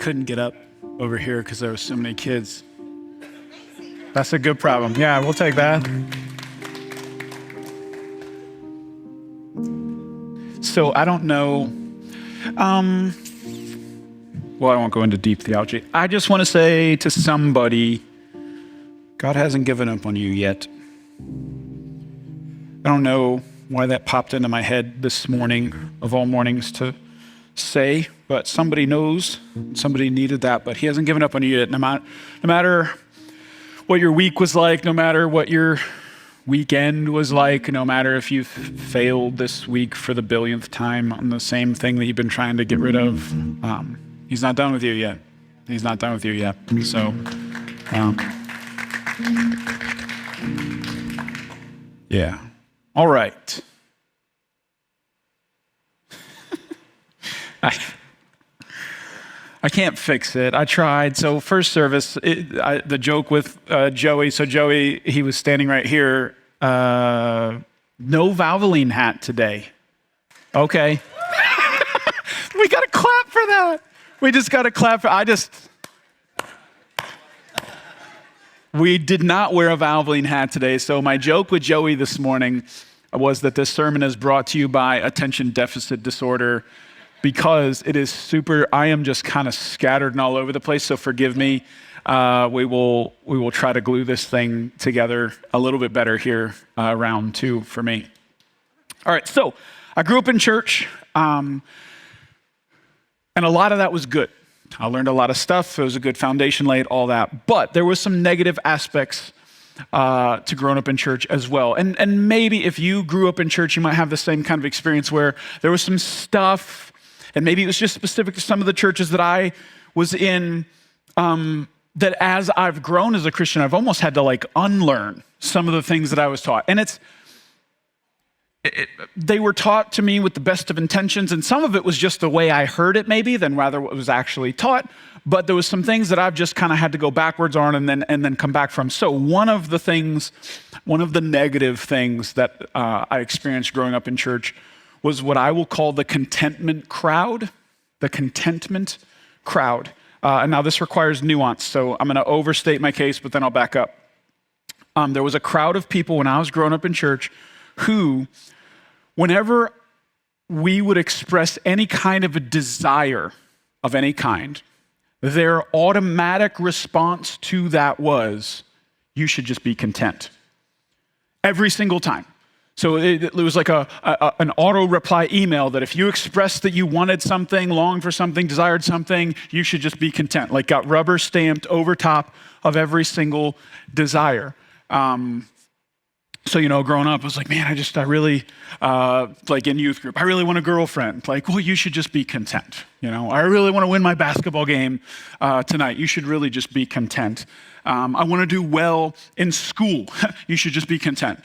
couldn't get up over here because there were so many kids. That's a good problem. Yeah, we'll take that. So I don't know. Well, I won't go into deep theology. I just want to say to somebody, God hasn't given up on you yet. I don't know why that popped into my head this morning, of all mornings, to say, but somebody knows, somebody needed that, but he hasn't given up on you yet. No matter what your week was like, no matter what your weekend was like, no matter if you've failed this week for the billionth time on the same thing that you've been trying to get rid of, he's not done with you yet. He's not done with you yet. So, yeah. All right. I can't fix it. I tried. So first service, the joke with Joey. So Joey, he was standing right here. No Valvoline hat today. Okay. We got to clap for that. We just got to clap for, we did not wear a Valvoline hat today. So my joke with Joey this morning was that this sermon is brought to you by attention deficit disorder, because it is I am just kind of scattered and all over the place, so forgive me. We will try to glue this thing together a little bit better here, round two for me. All right, so I grew up in church, and a lot of that was good. I learned a lot of stuff. It was a good foundation laid, all that. But there was some negative aspects to growing up in church as well. And maybe if you grew up in church, you might have the same kind of experience where there was some stuff, and maybe it was just specific to some of the churches that I was in, that as I've grown as a Christian, I've almost had to unlearn some of the things that I was taught. And they were taught to me with the best of intentions, and some of it was just the way I heard it maybe than rather what was actually taught. But there was some things that I've just kind of had to go backwards on and then come back from. So one of the negative things that I experienced growing up in church was what I will call the contentment crowd. The contentment crowd. And now this requires nuance, so I'm going to overstate my case, but then I'll back up. There was a crowd of people when I was growing up in church who, whenever we would express any kind of a desire of any kind, their automatic response to that was, you should just be content. Every single time. So it was like an auto reply email that if you expressed that you wanted something, longed for something, desired something, you should just be content. Like got rubber stamped over top of every single desire. So, growing up, I was like, man, I really, like in youth group, I really want a girlfriend. Like, well, you should just be content. I really want to win my basketball game tonight. You should really just be content. I want to do well in school. You should just be content.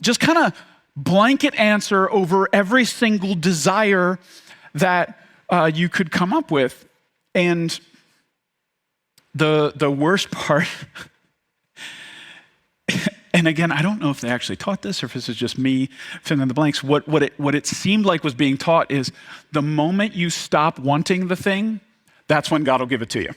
Just kind of blanket answer over every single desire that you could come up with. And the worst part, and again, I don't know if they actually taught this or if this is just me filling in the blanks. What it seemed like was being taught is the moment you stop wanting the thing, that's when God will give it to you.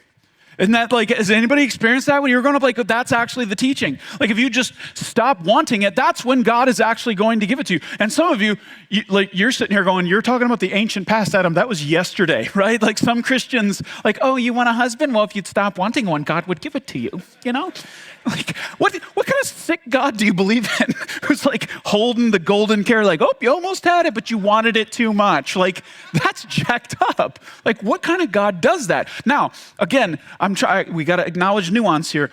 Isn't that has anybody experienced that when you're growing up? That's actually the teaching. If you just stop wanting it, that's when God is actually going to give it to you. And some of you're sitting here going, you're talking about the ancient past, Adam. That was yesterday, right? Some Christians, oh, you want a husband? Well, if you'd stop wanting one, God would give it to you, What kind of sick God do you believe in? Who's holding the golden carrot, oh, you almost had it, but you wanted it too much. That's jacked up. What kind of God does that? Now, again, we got to acknowledge nuance here.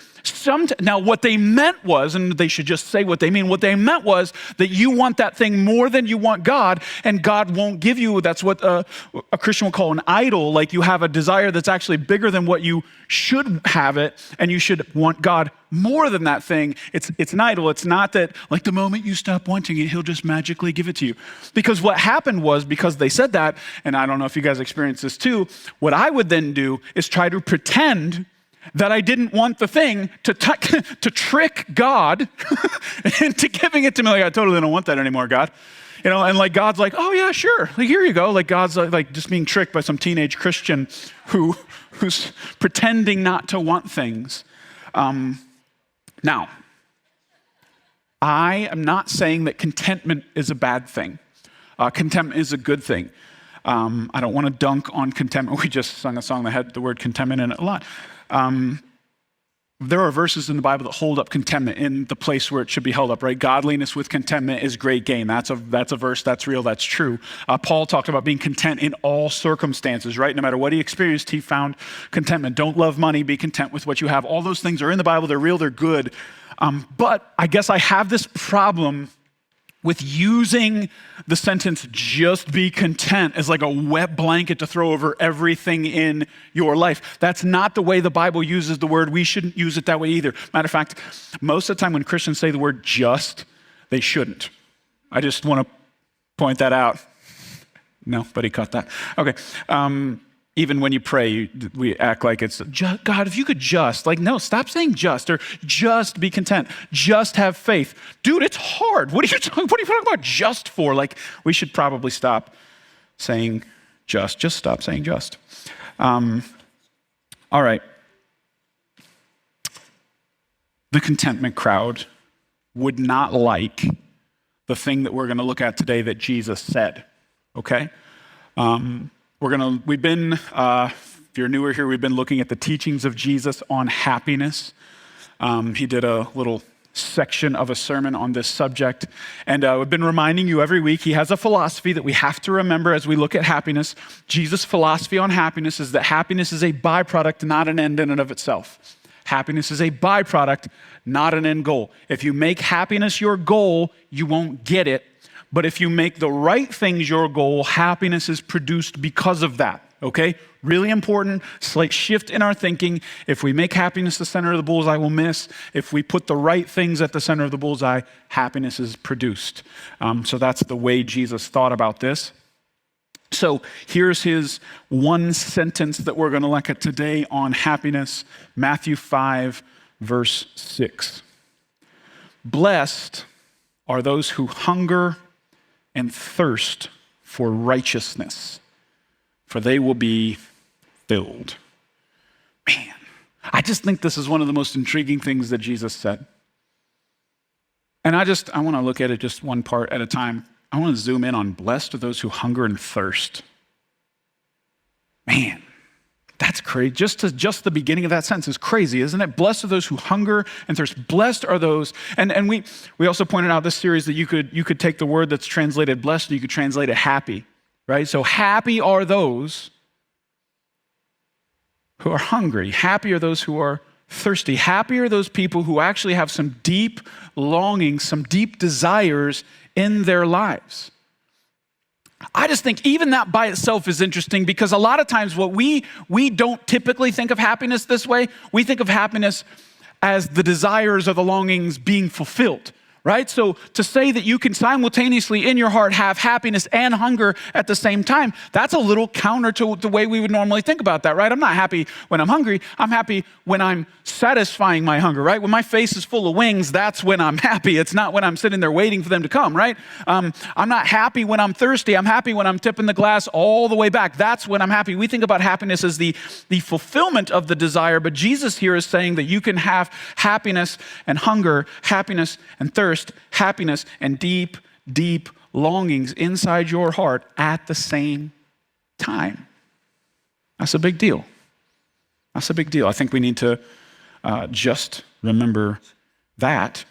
Now, what they meant was, and they should just say what they mean, what they meant was that you want that thing more than you want God, and God won't give you, that's what a Christian will call an idol. You have a desire that's actually bigger than what you should have it, and you should want God more than that thing. It's an idol. It's not that the moment you stop wanting it, he'll just magically give it to you. Because what happened was, because they said that, and I don't know if you guys experienced this too, what I would then do is try to pretend that I didn't want the thing to trick God into giving it to me. I totally don't want that anymore, God. And like God's like, oh yeah, sure, like, here you go. Like God's like just being tricked by some teenage Christian who's pretending not to want things. Now, I am not saying that contentment is a bad thing. Contentment is a good thing. I don't want to dunk on contentment. We just sung a song that had the word contentment in it a lot. There are verses in the Bible that hold up contentment in the place where it should be held up, right? Godliness with contentment is great gain. That's a verse, that's real, that's true. Paul talked about being content in all circumstances, right? No matter what he experienced, he found contentment. Don't love money, be content with what you have. All those things are in the Bible, they're real, they're good. But I guess I have this problem with using the sentence, just be content, as like a wet blanket to throw over everything in your life. That's not the way the Bible uses the word. We shouldn't use it that way either. Matter of fact, most of the time when Christians say the word just, they shouldn't. I just want to point that out. Nobody caught that. Okay. Even when you pray, we act like it's, God, if you could just, like, no, stop saying just, or just be content, just have faith. Dude, it's hard. What are you talking about just for? Like, we should probably stop saying just stop saying just. All right. The contentment crowd would not like the thing that we're going to look at today that Jesus said, okay? We've been, if you're newer here, we've been looking at the teachings of Jesus on happiness. He did a little section of a sermon on this subject. And we've been reminding you every week, he has a philosophy that we have to remember as we look at happiness. Jesus' philosophy on happiness is that happiness is a byproduct, not an end in and of itself. Happiness is a byproduct, not an end goal. If you make happiness your goal, you won't get it. But if you make the right things your goal, happiness is produced because of that, okay? Really important, slight shift in our thinking. If we make happiness the center of the bullseye, we'll miss. If we put the right things at the center of the bullseye, happiness is produced. So that's the way Jesus thought about this. So here's his one sentence that we're going to look at today on happiness, Matthew 5, verse 6. Blessed are those who hunger and thirst for righteousness, for they will be filled. Man, I just think this is one of the most intriguing things that Jesus said. And I want to look at it just one part at a time. I want to zoom in on blessed are those who hunger and thirst. Man, that's crazy. Just the beginning of that sentence is crazy, isn't it? Blessed are those who hunger and thirst. Blessed are those, and we also pointed out this series that you could take the word that's translated blessed and you could translate it happy, right? So happy are those who are hungry. Happy are those who are thirsty. Happy are those people who actually have some deep longings, some deep desires in their lives. I just think even that by itself is interesting because a lot of times what we don't typically think of happiness this way. We think of happiness as the desires or the longings being fulfilled, right? So to say that you can simultaneously in your heart have happiness and hunger at the same time, that's a little counter to the way we would normally think about that, right? I'm not happy when I'm hungry. I'm happy when I'm satisfying my hunger, right? When my face is full of wings, that's when I'm happy. It's not when I'm sitting there waiting for them to come, right? I'm not happy when I'm thirsty. I'm happy when I'm tipping the glass all the way back. That's when I'm happy. We think about happiness as the fulfillment of the desire, but Jesus here is saying that you can have happiness and hunger, happiness and thirst, happiness and deep, deep longings inside your heart at the same time. That's a big deal. That's a big deal. I think we need to just remember that.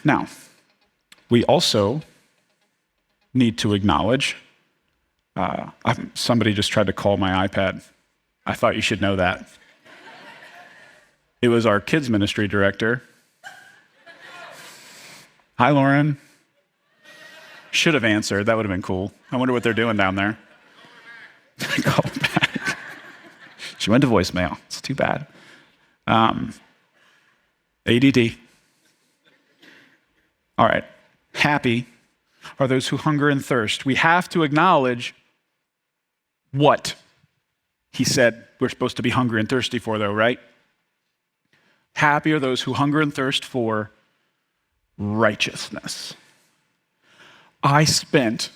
Now, we also need to acknowledge, somebody just tried to call my iPad. I thought you should know that. It was our kids ministry director. Hi, Lauren. Should have answered. That would have been cool. I wonder what they're doing down there. Call back. She went to voicemail. It's too bad. ADD. All right. Happy are those who hunger and thirst. We have to acknowledge what he said we're supposed to be hungry and thirsty for, though, right? Happy are those who hunger and thirst for righteousness. I spent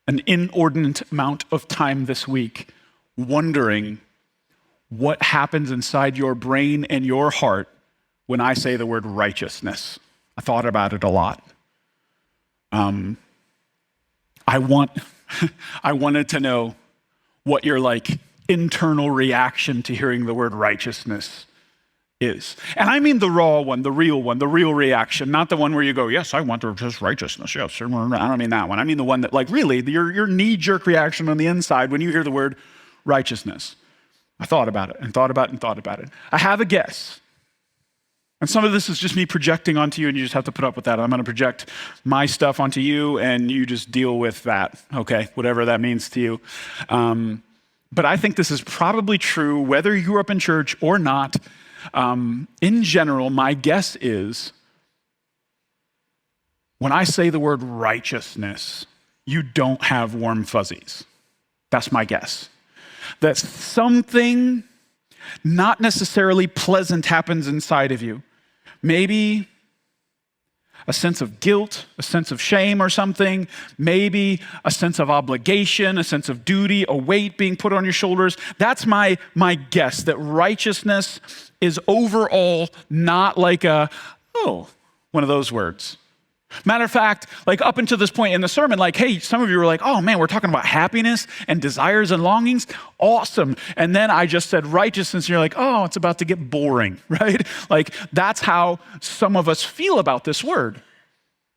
an inordinate amount of time this week wondering what happens inside your brain and your heart when I say the word righteousness. I thought about it a lot. I wanted to know what your internal reaction to hearing the word righteousness is. And I mean the raw one, the real reaction, not the one where you go, yes, I want just righteousness. Yes, I don't mean that one. I mean the one that really your knee-jerk reaction on the inside when you hear the word righteousness. I thought about it and thought about it and thought about it. I have a guess. And some of this is just me projecting onto you, and you just have to put up with that. I'm going to project my stuff onto you, and you just deal with that, okay, whatever that means to you. But I think this is probably true whether you grew up in church or not. In general, my guess is when I say the word righteousness, you don't have warm fuzzies. That's my guess. That something not necessarily pleasant happens inside of you. Maybe a sense of guilt, a sense of shame or something, maybe a sense of obligation, a sense of duty, a weight being put on your shoulders. That's my guess, that righteousness is overall not like one of those words. Matter of fact, up until this point in the sermon, hey, some of you were like, oh man, we're talking about happiness and desires and longings. Awesome. And then I just said righteousness, and you're like, oh, it's about to get boring, right? That's how some of us feel about this word.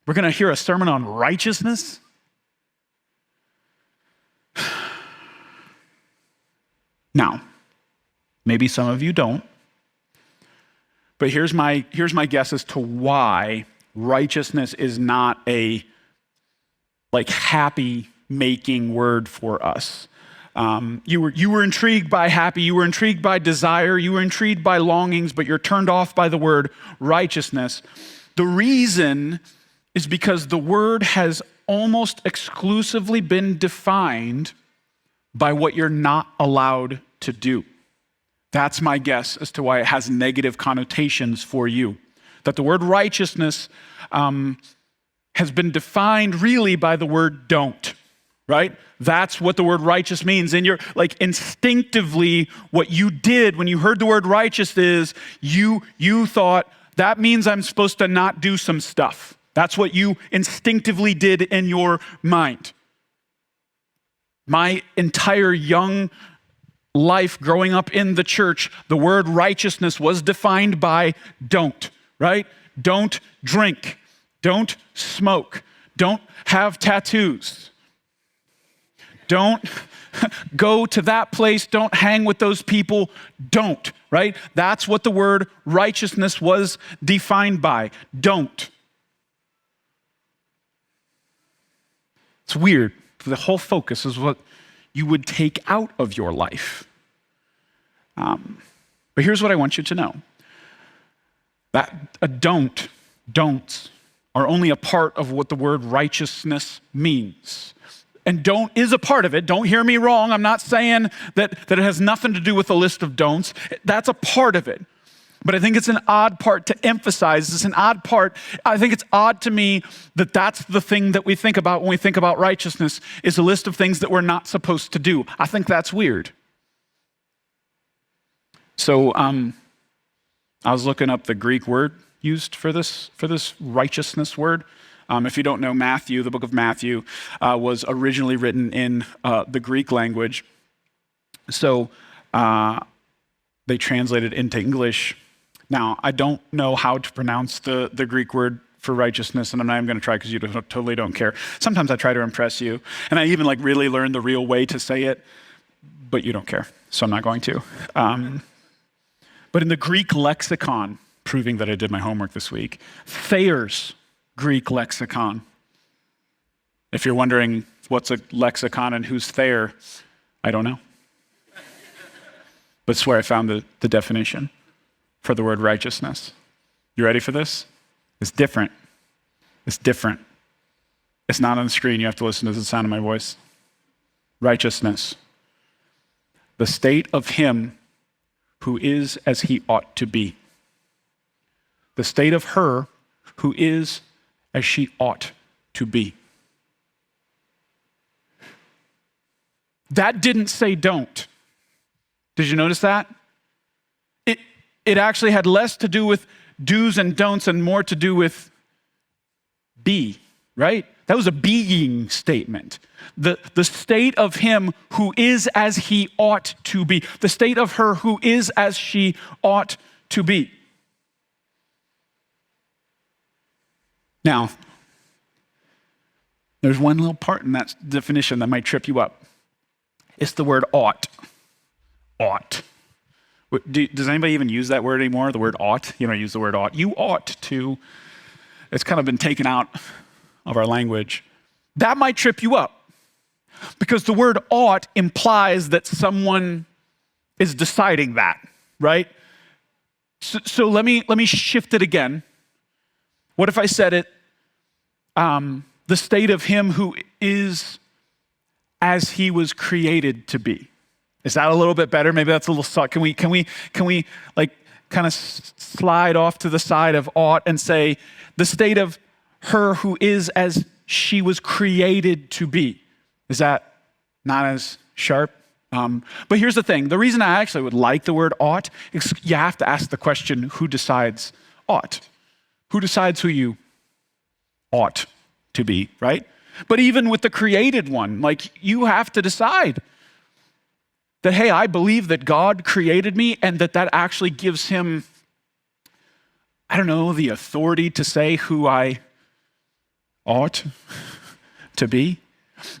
We're going to hear a sermon on righteousness. Now, maybe some of you don't, but here's my guess as to why righteousness is not a happy making word for us. You were intrigued by happy, you were intrigued by desire, you were intrigued by longings, but you're turned off by the word righteousness. The reason is because the word has almost exclusively been defined by what you're not allowed to do. That's my guess as to why it has negative connotations for you. That the word righteousness has been defined really by the word don't, right? That's what the word righteous means. And you're instinctively what you did when you heard the word righteous is you thought that means I'm supposed to not do some stuff. That's what you instinctively did in your mind. My entire young life growing up in the church, the word righteousness was defined by don't. Right? Don't drink. Don't smoke. Don't have tattoos. Don't go to that place. Don't hang with those people. Don't, right? That's what the word righteousness was defined by. Don't. It's weird. The whole focus is what you would take out of your life. But here's what I want you to know. That don'ts are only a part of what the word righteousness means. And don't is a part of it. Don't hear me wrong. I'm not saying that it has nothing to do with a list of don'ts. That's a part of it. But I think it's an odd part to emphasize. It's an odd part. I think it's odd to me that that's the thing that we think about when we think about righteousness is a list of things that we're not supposed to do. I think that's weird. So, I was looking up the Greek word used for this righteousness word. If you don't know Matthew, the book of Matthew was originally written in the Greek language. So they translated into English. Now, I don't know how to pronounce the Greek word for righteousness, and I'm not even going to try because you totally don't care. Sometimes I try to impress you, and I even really learn the real way to say it, but you don't care, so I'm not going to. But in the Greek lexicon, proving that I did my homework this week, Thayer's Greek lexicon. If you're wondering what's a lexicon and who's Thayer, I don't know. But it's where I found the definition for the word righteousness. You ready for this? It's different. It's different. It's not on the screen. You have to listen to the sound of my voice. Righteousness. The state of him who is as he ought to be. The state of her who is as she ought to be. That didn't say don't. Did you notice that? It actually had less to do with do's and don'ts and more to do with be, right? That was a being statement. The state of him who is as he ought to be. The state of her who is as she ought to be. Now, there's one little part in that definition that might trip you up. It's the word ought. Ought. Does anybody even use that word anymore? The word ought? You don't use the word ought. You ought to. It's kind of been taken out of our language. That might trip you up because the word ought implies that someone is deciding that, right? So let me shift it again. What if I said it, the state of him who is as he was created to be? Is that a little bit better? Maybe that's a little suck. Can we like kind of slide off to the side of ought and say the state of her who is as she was created to be? Is that not as sharp? But here's the thing. The reason I actually would like the word ought is you have to ask the question, who decides ought? Who decides who you ought to be, right? But even with the created one, like you have to decide that, hey, I believe that God created me and that actually gives him, I don't know, the authority to say who I ought to be.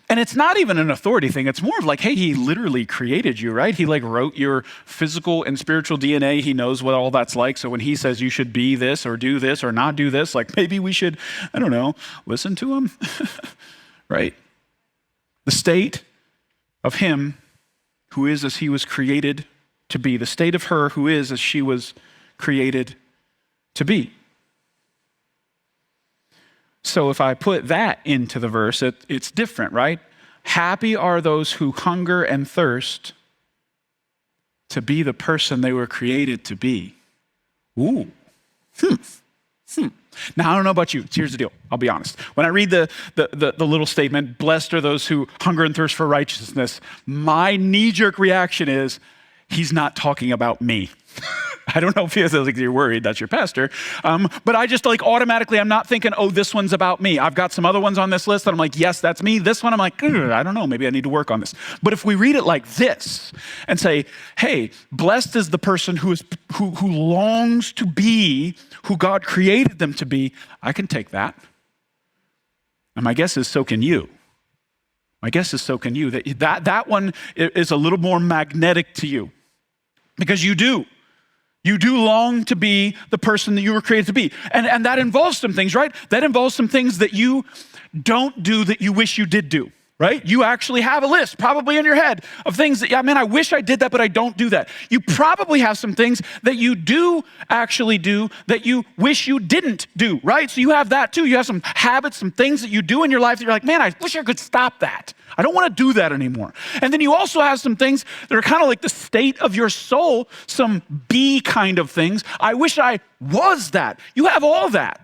And it's not even an authority thing. It's more of like, hey, he literally created you, right? He like wrote your physical and spiritual DNA. He knows what all that's like. So when he says you should be this or do this or not do this, like maybe we should, I don't know, listen to him, right? The state of him who is as he was created to be. The state of her who is as she was created to be. So if I put that into the verse, it's different, right? Happy are those who hunger and thirst to be the person they were created to be. Ooh. Now, I don't know about you. Here's the deal. I'll be honest. When I read the little statement, blessed are those who hunger and thirst for righteousness, my knee-jerk reaction is, he's not talking about me. I don't know if you're worried, that's your pastor. But I just like automatically, I'm not thinking, oh, this one's about me. I've got some other ones on this list that I'm like, yes, that's me. This one, I'm like, I don't know, maybe I need to work on this. But if we read it like this and say, hey, blessed is the person who longs to be who God created them to be, I can take that. And my guess is so can you. My guess is so can you. That one is a little more magnetic to you because you do. You do long to be the person that you were created to be. And that involves some things, right? That involves some things that you don't do that you wish you did do, right? You actually have a list probably in your head of things that, yeah, man, I wish I did that, but I don't do that. You probably have some things that you do actually do that you wish you didn't do, right? So you have that too. You have some habits, some things that you do in your life that you're like, man, I wish I could stop that. I don't want to do that anymore. And then you also have some things that are kind of like the state of your soul, some be kind of things. I wish I was that. You have all that.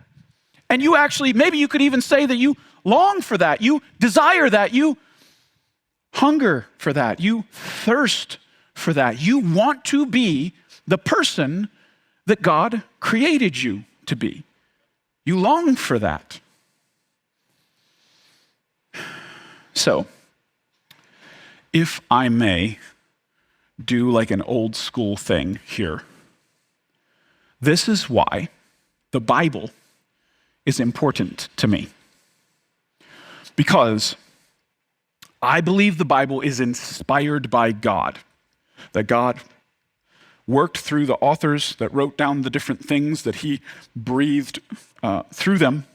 And you actually, maybe you could even say that you long for that. You desire that. You hunger for that. You thirst for that. You want to be the person that God created you to be. You long for that. So, if I may do like an old school thing here, this is why the Bible is important to me. Because I believe the Bible is inspired by God, that God worked through the authors that wrote down the different things that he breathed through them,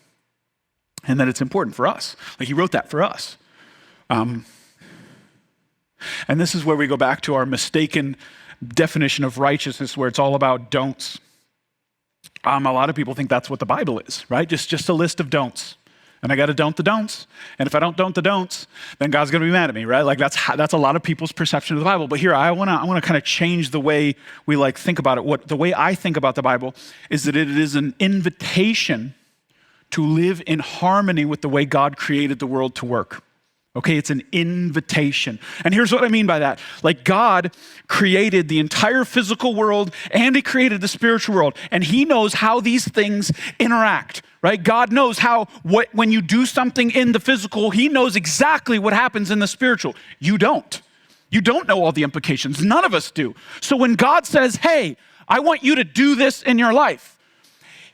and that it's important for us. Like he wrote that for us. And this is where we go back to our mistaken definition of righteousness, where it's all about don'ts. A lot of people think that's what the Bible is, right? Just a list of don'ts. And I got to don't the don'ts. And if I don't the don'ts, then God's going to be mad at me, right? Like that's a lot of people's perception of the Bible. But here, I want to kind of change the way we like think about it. The way I think about the Bible is that it is an invitation to live in harmony with the way God created the world to work. Okay, it's an invitation. And here's what I mean by that. Like God created the entire physical world and he created the spiritual world. And he knows how these things interact, right? God knows when you do something in the physical, he knows exactly what happens in the spiritual. You don't. You don't know all the implications. None of us do. So when God says, hey, I want you to do this in your life,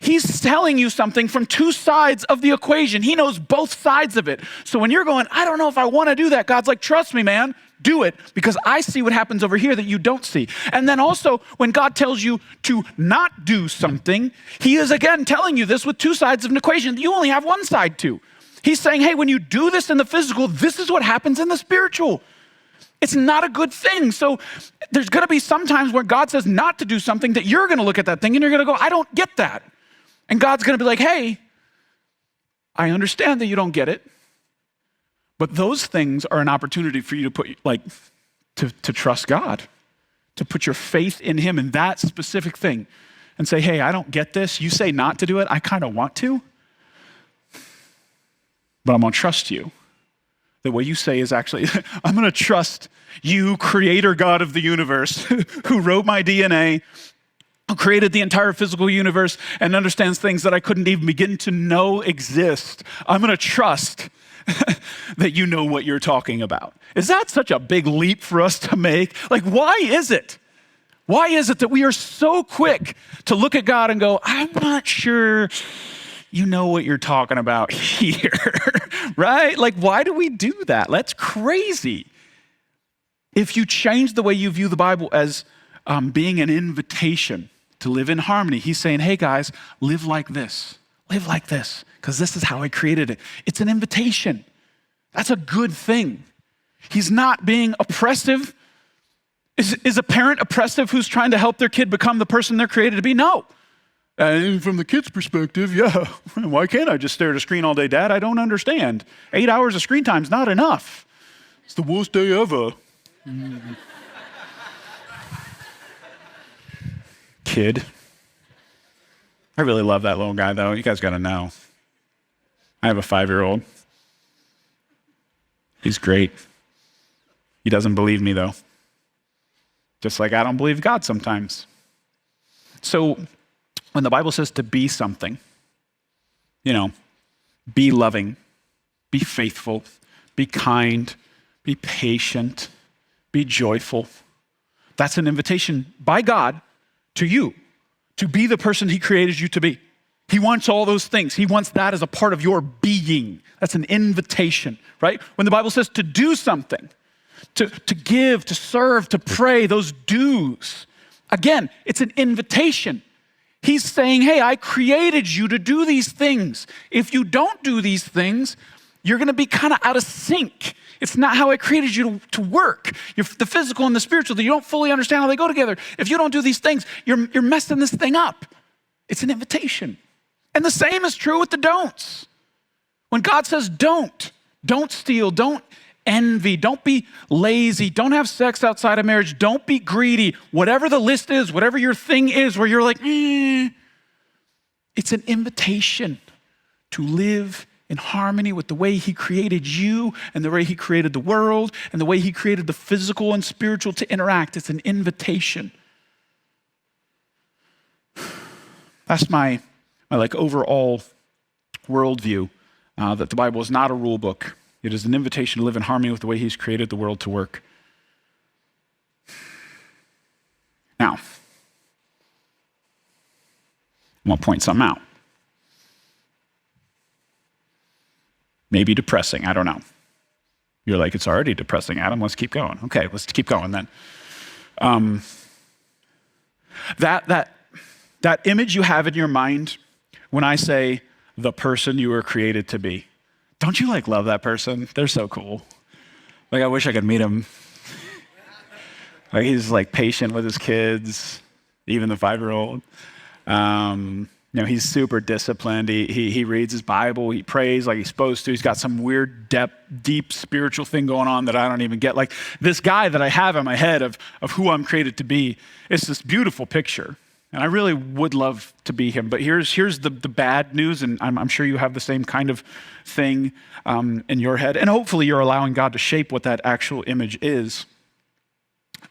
he's telling you something from two sides of the equation. He knows both sides of it. So when you're going, I don't know if I want to do that, God's like, trust me, man, do it because I see what happens over here that you don't see. And then also when God tells you to not do something, he is again telling you this with two sides of an equation that you only have one side to. He's saying, hey, when you do this in the physical, this is what happens in the spiritual. It's not a good thing. So there's going to be some times where God says not to do something that you're going to look at that thing and you're going to go, I don't get that. And God's going to be like, hey, I understand that you don't get it, but those things are an opportunity for you to trust God, to put your faith in him in that specific thing and say, hey, I don't get this. You say not to do it. I kind of want to, but I'm going to trust you. That what you say is actually, I'm going to trust you, creator God of the universe, who wrote my DNA, who created the entire physical universe and understands things that I couldn't even begin to know exist. I'm going to trust that you know what you're talking about. Is that such a big leap for us to make? Like, why is it? Why is it that we are so quick to look at God and go, I'm not sure you know what you're talking about here, right? Like, why do we do that? That's crazy. If you change the way you view the Bible as being an invitation to live in harmony, he's saying, hey guys, live like this, because this is how I created it. It's an invitation. That's a good thing. He's not being oppressive. Is a parent oppressive who's trying to help their kid become the person they're created to be? No. And from the kid's perspective, yeah, why can't I just stare at a screen all day, Dad? I don't understand. 8 hours of screen time is not enough. It's the worst day ever. Kid. I really love that little guy, though. You guys got to know. I have a 5-year-old. He's great. He doesn't believe me, though. Just like I don't believe God sometimes. So when the Bible says to be something, be loving, be faithful, be kind, be patient, be joyful. That's an invitation by God to you to be the person he created you to be. He wants all those things. He wants that as a part of your being. That's an invitation, right? When the Bible says to do something, to give, to serve, to pray, those do's, again, it's an invitation. He's saying, hey, I created you to do these things. If you don't do these things, you're going to be kind of out of sync. It's not how I created you to work. The physical and the spiritual, you don't fully understand how they go together. If you don't do these things, you're messing this thing up. It's an invitation. And the same is true with the don'ts. When God says don't steal, don't envy, don't be lazy, don't have sex outside of marriage, don't be greedy, whatever the list is, whatever your thing is where you're like, it's an invitation to live in harmony with the way he created you and the way he created the world and the way he created the physical and spiritual to interact. It's an invitation. That's my overall worldview, that the Bible is not a rule book. It is an invitation to live in harmony with the way he's created the world to work. Now, I want to point something out. Maybe depressing, I don't know. You're like, it's already depressing, Adam, let's keep going. Okay, let's keep going then. That image you have in your mind when I say the person you were created to be, don't you love that person? They're so cool. I wish I could meet him. He's patient with his kids, even the 5-year-old. He's super disciplined. He reads his Bible. He prays like he's supposed to. He's got some weird, deep spiritual thing going on that I don't even get. This guy that I have in my head of who I'm created to be, it's this beautiful picture. And I really would love to be him. But here's the bad news, and I'm sure you have the same kind of thing in your head. And hopefully you're allowing God to shape what that actual image is.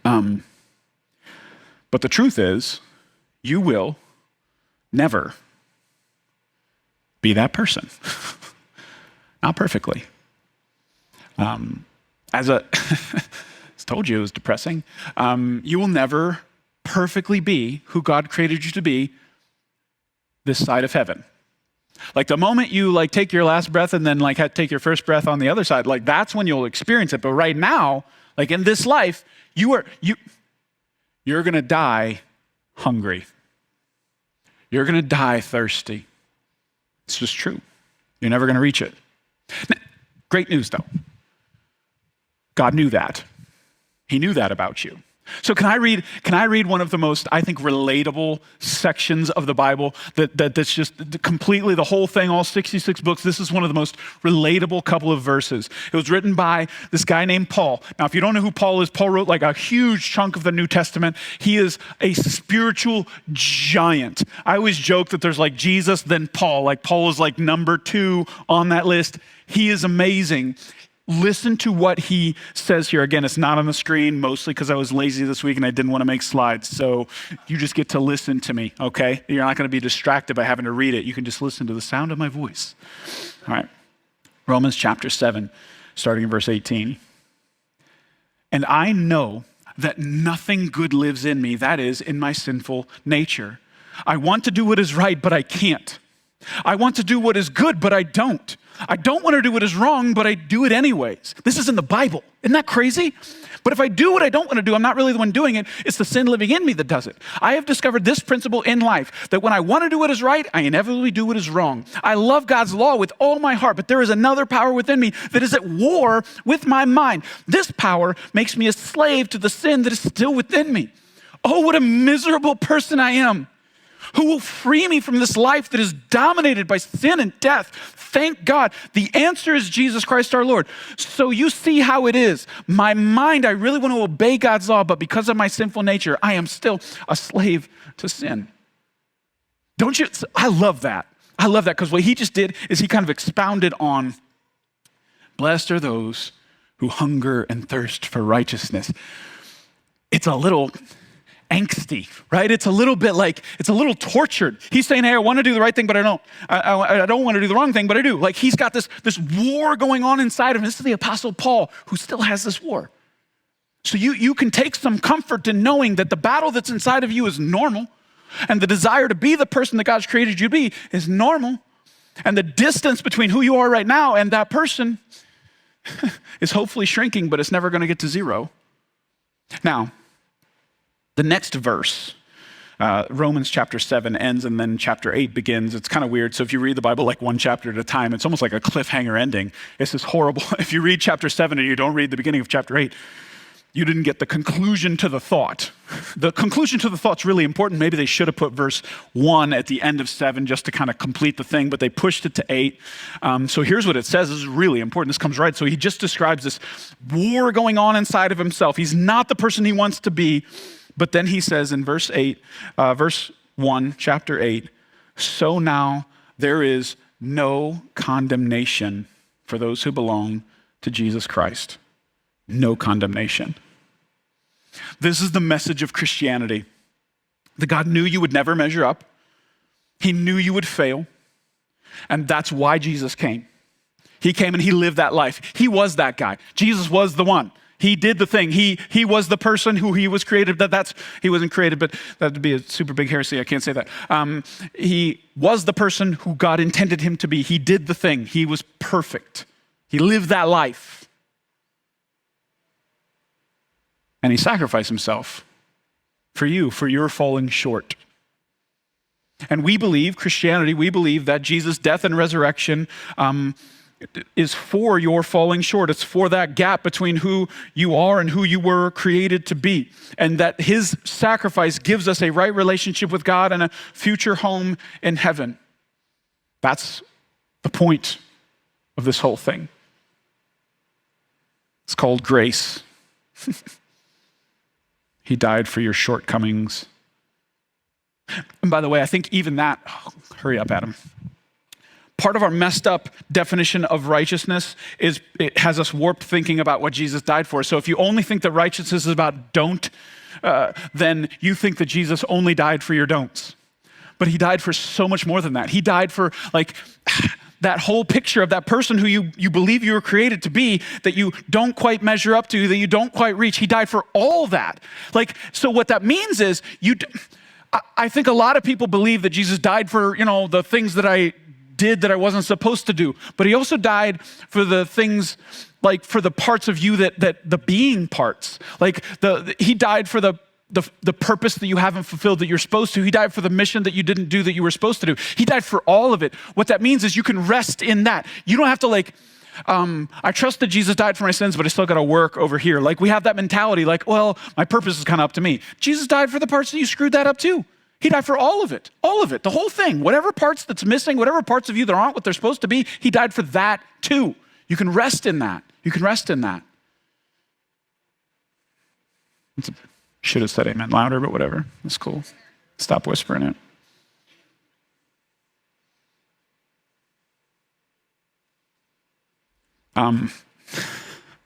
But the truth is, you will never be that person. Not perfectly. As told you it was depressing. You will never perfectly be who God created you to be this side of heaven. Like the moment you like take your last breath and then like take your first breath on the other side, like that's when you'll experience it. But right now, like in this life, you're going to die hungry. You're going to die thirsty. It's just true. You're never going to reach it. Now, great news though. God knew that. He knew that about you. So can I read one of the most, I think, relatable sections of the Bible that's just completely the whole thing, all 66 books. This is one of the most relatable couple of verses. It was written by this guy named Paul. Now, if you don't know who Paul is, Paul wrote like a huge chunk of the New Testament. He is a spiritual giant. I always joke that there's like Jesus, then Paul. Like Paul is like number 2 on that list. He is amazing. Listen to what he says here. Again, it's not on the screen, mostly because I was lazy this week and I didn't want to make slides. So you just get to listen to me, okay? You're not going to be distracted by having to read it. You can just listen to the sound of my voice. All right. Romans chapter 7, starting in verse 18. And I know that nothing good lives in me, that is, in my sinful nature. I want to do what is right, but I can't. I want to do what is good, but I don't. I don't want to do what is wrong, but I do it anyways. This is in the Bible. Isn't that crazy? But if I do what I don't want to do, I'm not really the one doing it. It's the sin living in me that does it. I have discovered this principle in life, that when I want to do what is right, I inevitably do what is wrong. I love God's law with all my heart, but there is another power within me that is at war with my mind. This power makes me a slave to the sin that is still within me. Oh, what a miserable person I am. Who will free me from this life that is dominated by sin and death? Thank God. The answer is Jesus Christ our Lord. So you see how it is. My mind, I really want to obey God's law, but because of my sinful nature, I am still a slave to sin. Don't you? I love that. I love that because what he just did is he kind of expounded on, blessed are those who hunger and thirst for righteousness. It's a little angsty, right? It's a little bit like, it's a little tortured. He's saying, hey, I want to do the right thing, but I don't. I don't want to do the wrong thing, but I do. Like he's got this war going on inside of him. This is the Apostle Paul who still has this war. So you can take some comfort in knowing that the battle that's inside of you is normal, and the desire to be the person that God's created you to be is normal, and the distance between who you are right now and that person is hopefully shrinking, but it's never going to get to 0. Now, the next verse, Romans chapter 7 ends and then chapter 8 begins. It's kind of weird. So if you read the Bible like one chapter at a time, it's almost like a cliffhanger ending. It's this horrible. If you read chapter 7 and you don't read the beginning of chapter 8, you didn't get the conclusion to the thought. The conclusion to the thought's really important. Maybe they should have put verse 1 at the end of 7 just to kind of complete the thing, but they pushed it to 8. So here's what it says. This is really important. This comes right. So he just describes this war going on inside of himself. He's not the person he wants to be. But then he says in verse 1, chapter 8, so now there is no condemnation for those who belong to Jesus Christ. No condemnation. This is the message of Christianity. That God knew you would never measure up. He knew you would fail. And that's why Jesus came. He came and he lived that life. He was that guy. Jesus was the one. He did the thing. He was the person who he was created. He wasn't created, but that would be a super big heresy. I can't say that. He was the person who God intended him to be. He did the thing. He was perfect. He lived that life. And he sacrificed himself for you, for your falling short. And we believe, Christianity, we believe that Jesus' death and resurrection is for your falling short. It's for that gap between who you are and who you were created to be. And that his sacrifice gives us a right relationship with God and a future home in heaven. That's the point of this whole thing. It's called grace. He died for your shortcomings And by the way, I think even that, hurry up, Adam. Part of our messed up definition of righteousness is it has us warped thinking about what Jesus died for. So if you only think that righteousness is about don't, then you think that Jesus only died for your don'ts. But he died for so much more than that. He died for like that whole picture of that person who you believe you were created to be, that you don't quite measure up to, that you don't quite reach. He died for all that. Like, so what that means is I think a lot of people believe that Jesus died for, the things that I did that I wasn't supposed to do. But he also died for the things, like for the parts of you that the being parts. Like he died for the purpose that you haven't fulfilled that you're supposed to. He died for the mission that you didn't do that you were supposed to do. He died for all of it. What that means is you can rest in that. You don't have to I trust that Jesus died for my sins, but I still got to work over here. Like we have that mentality like, well, my purpose is kind of up to me. Jesus died for the parts that you screwed that up too. He died for all of it, the whole thing. Whatever parts that's missing, whatever parts of you that aren't what they're supposed to be, he died for that too. You can rest in that. You can rest in that. Should have said amen louder, but whatever. It's cool. Stop whispering it.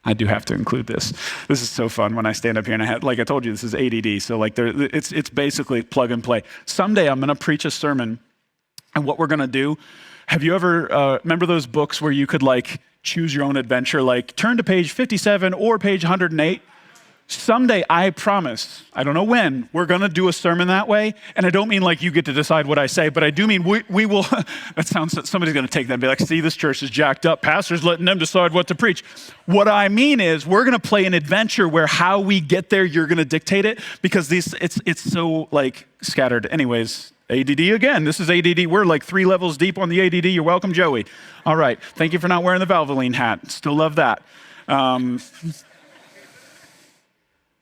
I do have to include this. This is so fun when I stand up here and like I told you, this is ADD. So it's basically plug and play. Someday I'm going to preach a sermon, and what we're going to do, have you ever, remember those books where you could choose your own adventure, turn to page 57 or page 108? Someday, I promise, I don't know when, we're going to do a sermon that way. And I don't mean you get to decide what I say, but I do mean we will, that sounds, somebody's going to take that and be like, see, this church is jacked up. Pastor's letting them decide what to preach. What I mean is we're going to play an adventure where how we get there, you're going to dictate it, because it's so scattered. Anyways, ADD again. This is ADD. We're 3 levels deep on the ADD. You're welcome, Joey. All right. Thank you for not wearing the Valvoline hat. Still love that.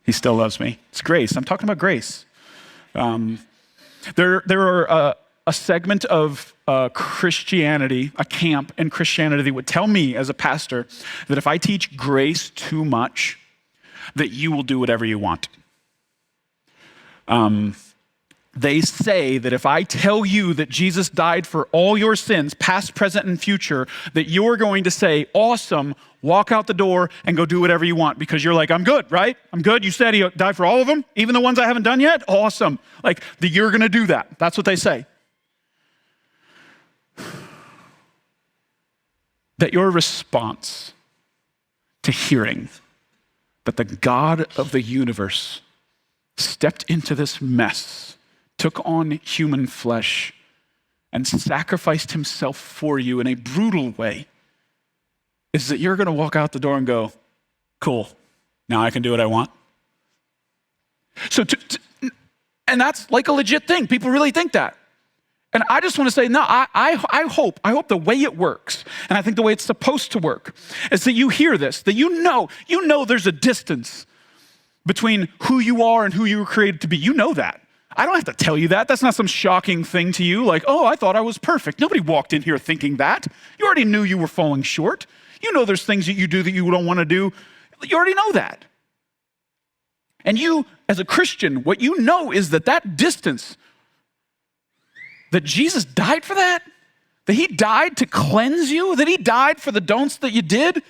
He still loves me. It's grace. I'm talking about grace. There are a segment of Christianity, a camp in Christianity that would tell me as a pastor that if I teach grace too much, that you will do whatever you want. They say that if I tell you that Jesus died for all your sins, past, present, and future, that you're going to say, awesome, walk out the door and go do whatever you want, because you're like, I'm good, right? I'm good. You said he died for all of them, even the ones I haven't done yet? Awesome. That you're going to do that. That's what they say. That your response to hearing that the God of the universe stepped into this mess, took on human flesh, and sacrificed himself for you in a brutal way, is that you're going to walk out the door and go, cool, now I can do what I want. So, and that's a legit thing. People really think that. And I just want to say, no, I hope the way it works, and I think the way it's supposed to work, is that you hear this, that you know there's a distance between who you are and who you were created to be. You know that. I don't have to tell you that. That's not some shocking thing to you, oh, I thought I was perfect. Nobody walked in here thinking that. You already knew you were falling short. You know there's things that you do that you don't want to do. You already know that. And you, as a Christian, what you know is that distance, that Jesus died for that he died to cleanse you, that he died for the don'ts that you did,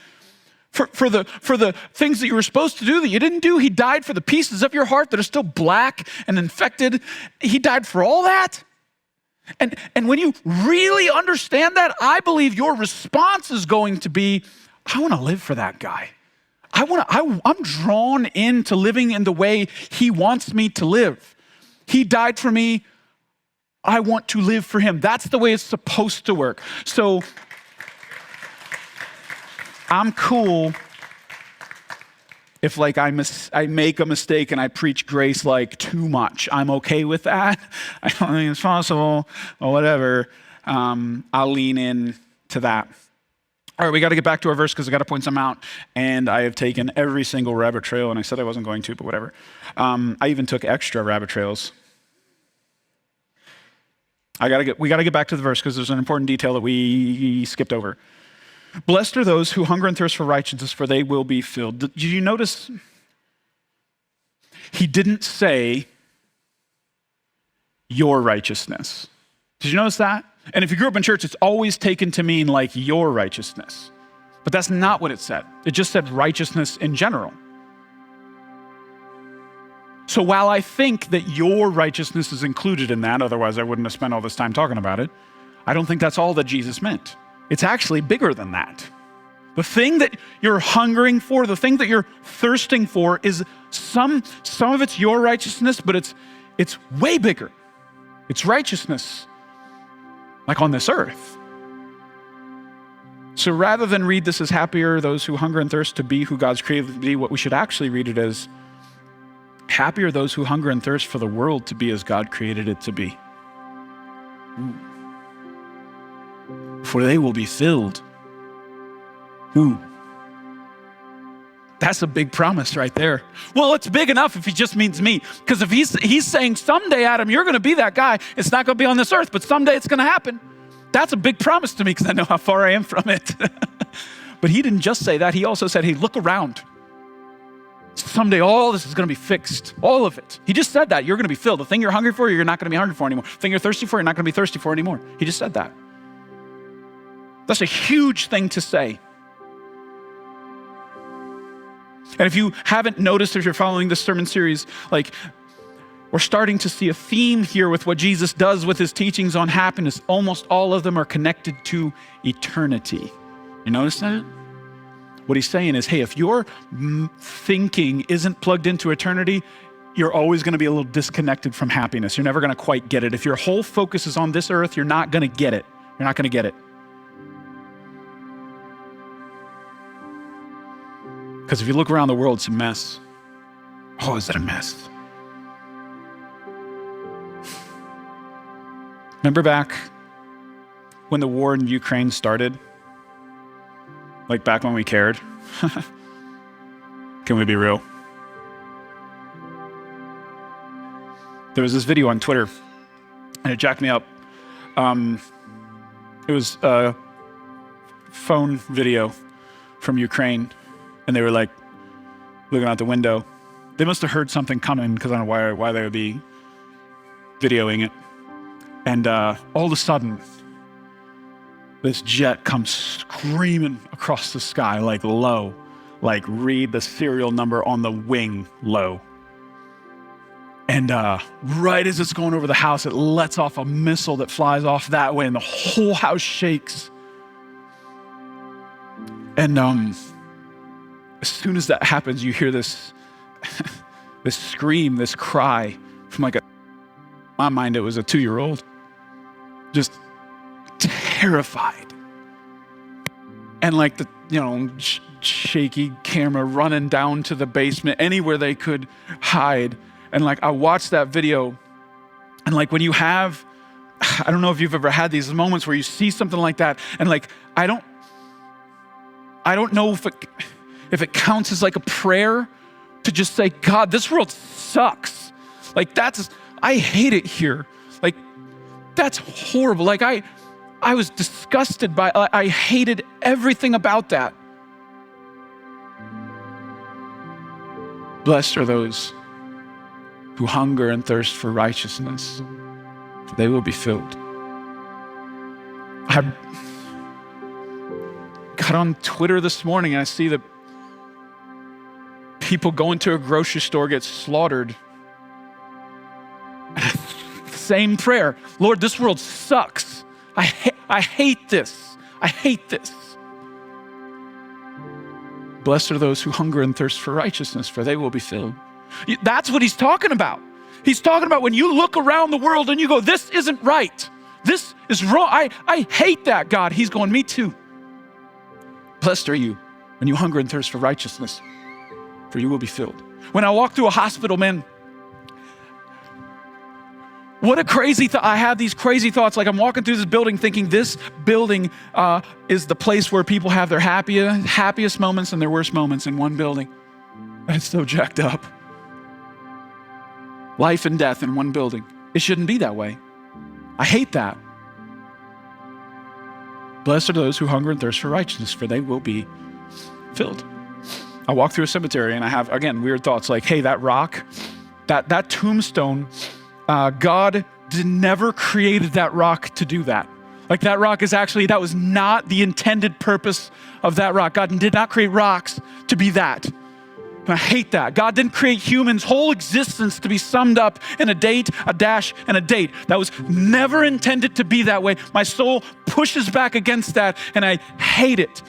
for the things that you were supposed to do that you didn't do. He died for the pieces of your heart that are still black and infected. He died for all that. And when you really understand that, I believe your response is going to be, I want to live for that guy. I'm drawn into living in the way he wants me to live. He died for me. I want to live for him. That's the way it's supposed to work. So I'm cool if I make a mistake and I preach grace too much. I'm okay with that. I don't think it's possible or whatever. I'll lean in to that. All right, we got to get back to our verse because I got to point some out. And I have taken every single rabbit trail, and I said I wasn't going to, but whatever. I even took extra rabbit trails. We got to get back to the verse because there's an important detail that we skipped over. Blessed are those who hunger and thirst for righteousness, for they will be filled. Did you notice? He didn't say, your righteousness. Did you notice that? And if you grew up in church, it's always taken to mean like your righteousness. But that's not what it said. It just said righteousness in general. So while I think that your righteousness is included in that, otherwise I wouldn't have spent all this time talking about it, I don't think that's all that Jesus meant. It's actually bigger than that. The thing that you're hungering for, the thing that you're thirsting for is some of it's your righteousness, but it's way bigger. It's righteousness, like on this earth. So rather than read this as happier those who hunger and thirst to be who God's created to be, what we should actually read it as happier those who hunger and thirst for the world to be as God created it to be. For they will be filled. That's a big promise right there. Well, it's big enough if he just means me. Because if he's saying someday, Adam, you're going to be that guy. It's not going to be on this earth, but someday it's going to happen. That's a big promise to me because I know how far I am from it. But he didn't just say that. He also said, hey, look around. Someday all this is going to be fixed, all of it. He just said that. You're going to be filled. The thing you're hungry for, you're not going to be hungry for anymore. The thing you're thirsty for, you're not going to be thirsty for anymore. He just said that. That's a huge thing to say. And if you haven't noticed, if you're following this sermon series, like we're starting to see a theme here with what Jesus does with his teachings on happiness. Almost all of them are connected to eternity. You notice that? What he's saying is, hey, if your thinking isn't plugged into eternity, you're always going to be a little disconnected from happiness. You're never going to quite get it. If your whole focus is on this earth, you're not going to get it. You're not going to get it. Because if you look around the world, it's a mess. Oh, is it a mess? Remember back when the war in Ukraine started? Like back when we cared? Can we be real? There was this video on Twitter, and it jacked me up. It was a phone video from Ukraine, and they were like looking out the window. They must have heard something coming, because I don't know why they would be videoing it. And all of a sudden, this jet comes screaming across the sky, like low, like read the serial number on the wing low. And right as it's going over the house, it lets off a missile that flies off that way, and the whole house shakes. And as soon as that happens, you hear this, this scream, this cry from in my mind, it was a 2-year-old, just terrified. And like the, shaky camera running down to the basement, anywhere they could hide. And like, I watched that video, and like when you have, I don't know if you've ever had these moments where you see something like that, and like, I don't know if it counts as like a prayer to just say, God, this world sucks. Like I hate it here. Like, that's horrible. Like I was disgusted by, I hated everything about that. Blessed are those who hunger and thirst for righteousness, for they will be filled. I got on Twitter this morning, and I see that people go into a grocery store, get slaughtered. Same prayer. Lord, this world sucks. I hate this. I hate this. Blessed are those who hunger and thirst for righteousness, for they will be filled. That's what he's talking about. He's talking about when you look around the world and you go, this isn't right. This is wrong. I hate that, God. He's going, me too. Blessed are you when you hunger and thirst for righteousness, for you will be filled. When I walk through a hospital, man, what a crazy thought. I have these crazy thoughts. Like I'm walking through this building thinking this building is the place where people have their happiest moments and their worst moments in one building. That's so jacked up. Life and death in one building. It shouldn't be that way. I hate that. Blessed are those who hunger and thirst for righteousness, for they will be filled. I walk through a cemetery and I have, again, weird thoughts like, hey, that rock, that tombstone, God never created that rock to do that. Like that rock is actually, that was not the intended purpose of that rock. God did not create rocks to be that. And I hate that. God didn't create humans' whole existence to be summed up in a date, a dash, and a date. That was never intended to be that way. My soul pushes back against that, and I hate it.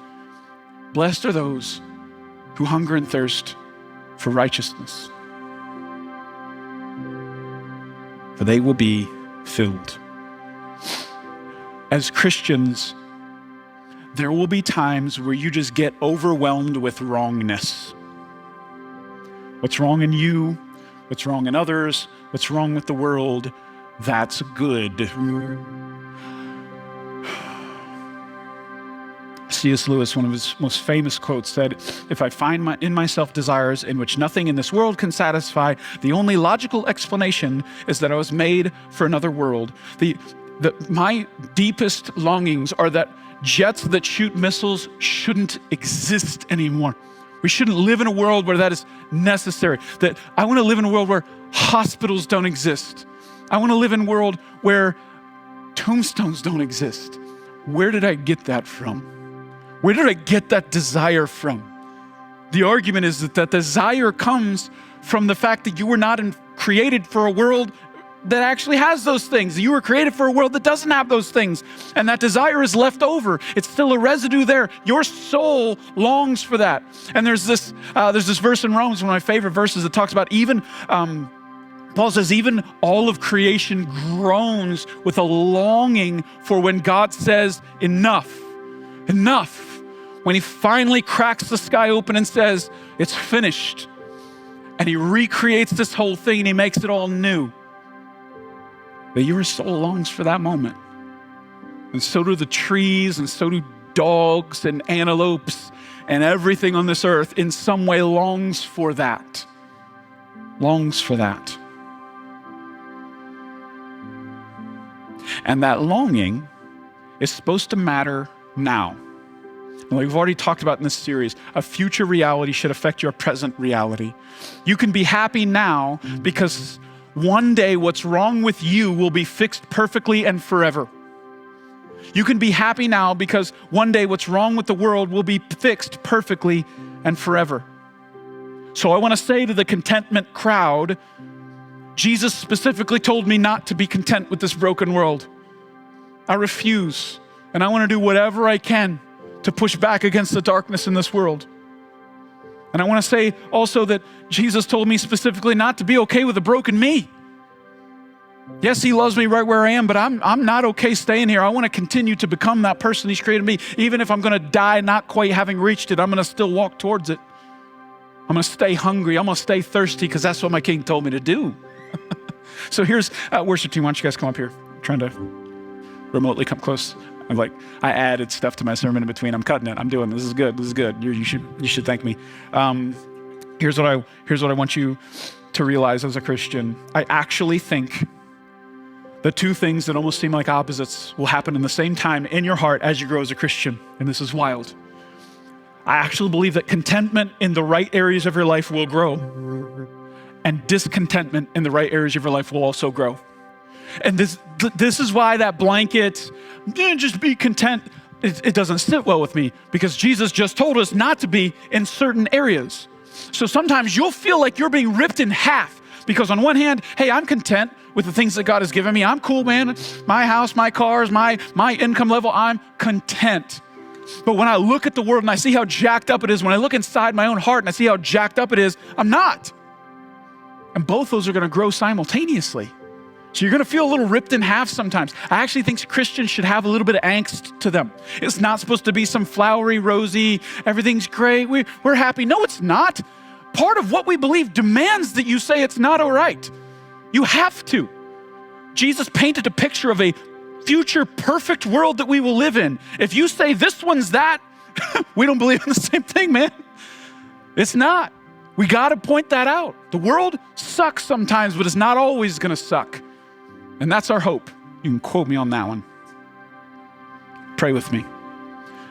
Blessed are those who hunger and thirst for righteousness, for they will be filled. As Christians, there will be times where you just get overwhelmed with wrongness. What's wrong in you, what's wrong in others, what's wrong with the world, that's good. C.S. Lewis, one of his most famous quotes, said, "If I find in myself desires in which nothing in this world can satisfy, the only logical explanation is that I was made for another world." My deepest longings are that jets that shoot missiles shouldn't exist anymore. We shouldn't live in a world where that is necessary. That I want to live in a world where hospitals don't exist. I want to live in a world where tombstones don't exist. Where did I get that from? Where did I get that desire from? The argument is that desire comes from the fact that you were not created for a world that actually has those things. You were created for a world that doesn't have those things. And that desire is left over. It's still a residue there. Your soul longs for that. And there's this verse in Romans, one of my favorite verses, that talks about even, Paul says, even all of creation groans with a longing for when God says, enough, enough. When he finally cracks the sky open and says, it's finished. And he recreates this whole thing and he makes it all new. That your soul longs for that moment. And so do the trees, and so do dogs and antelopes, and everything on this earth in some way longs for that. Longs for that. And that longing is supposed to matter now. And like we've already talked about in this series, a future reality should affect your present reality. You can be happy now because one day what's wrong with you will be fixed perfectly and forever. You can be happy now because one day what's wrong with the world will be fixed perfectly and forever. So I want to say to the contentment crowd, Jesus specifically told me not to be content with this broken world. I refuse, and I want to do whatever I can to push back against the darkness in this world. And I want to say also that Jesus told me specifically not to be okay with a broken me. Yes, he loves me right where I am, but I'm not okay staying here. I want to continue to become that person he's created me. Even if I'm going to die not quite having reached it, I'm going to still walk towards it. I'm going to stay hungry. I'm going to stay thirsty because that's what my king told me to do. So here's worship team. Why don't you guys come up here? I'm trying to remotely come close. I added stuff to my sermon in between. I'm cutting it. I'm doing this. This is good. This is good. You should thank me. Here's what I want you to realize as a Christian. I actually think the two things that almost seem like opposites will happen in the same time in your heart as you grow as a Christian. And this is wild. I actually believe that contentment in the right areas of your life will grow, and discontentment in the right areas of your life will also grow. And this is why that blanket, just be content, it doesn't sit well with me, because Jesus just told us not to be in certain areas. So sometimes you'll feel like you're being ripped in half, because on one hand, hey, I'm content with the things that God has given me. I'm cool, man. My house, my cars, my income level, I'm content. But when I look at the world and I see how jacked up it is, when I look inside my own heart and I see how jacked up it is, I'm not. And both those are going to grow simultaneously. So you're going to feel a little ripped in half sometimes. I actually think Christians should have a little bit of angst to them. It's not supposed to be some flowery, rosy, everything's great, we're happy. No, it's not. Part of what we believe demands that you say it's not all right. You have to. Jesus painted a picture of a future perfect world that we will live in. If you say this one's that, we don't believe in the same thing, man. It's not. We got to point that out. The world sucks sometimes, but it's not always going to suck. And that's our hope. You can quote me on that one. Pray with me.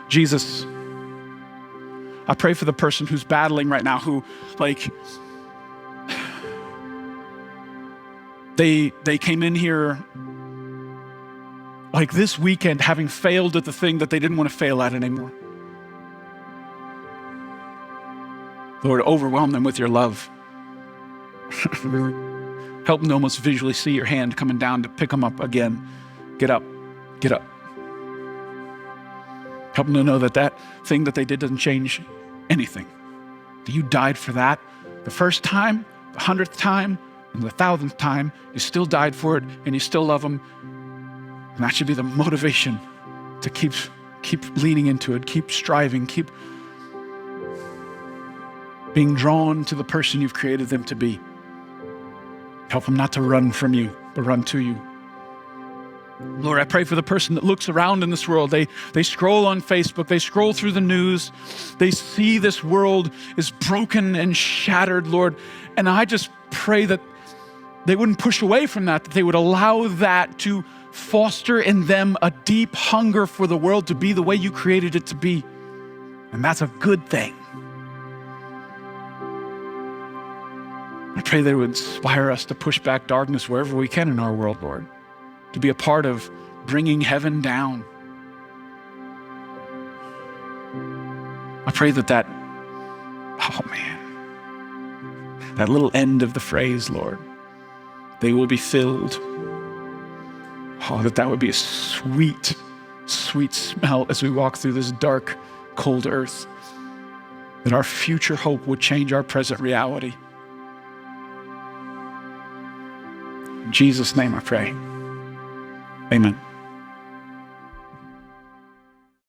Jesus, I pray for the person who's battling right now, who They came in here like this weekend having failed at the thing that they didn't want to fail at anymore. Lord, overwhelm them with your love. Help them to almost visually see your hand coming down to pick them up again. Get up, get up. Help them to know that that thing that they did doesn't change anything. That you died for that the first time, the 100th time, and the 1,000th time. You still died for it, and you still love them. And that should be the motivation to keep leaning into it, keep striving, keep being drawn to the person you've created them to be. Help them not to run from you, but run to you. Lord, I pray for the person that looks around in this world. They scroll on Facebook, they scroll through the news, they see this world is broken and shattered, Lord. And I just pray that they wouldn't push away from that they would allow that to foster in them a deep hunger for the world to be the way you created it to be. And that's a good thing. I pray that it would inspire us to push back darkness wherever we can in our world, Lord, to be a part of bringing heaven down. I pray that that little end of the phrase, Lord, they will be filled. That would be a sweet, sweet smell as we walk through this dark, cold earth. That our future hope would change our present reality. In Jesus' name I pray. Amen.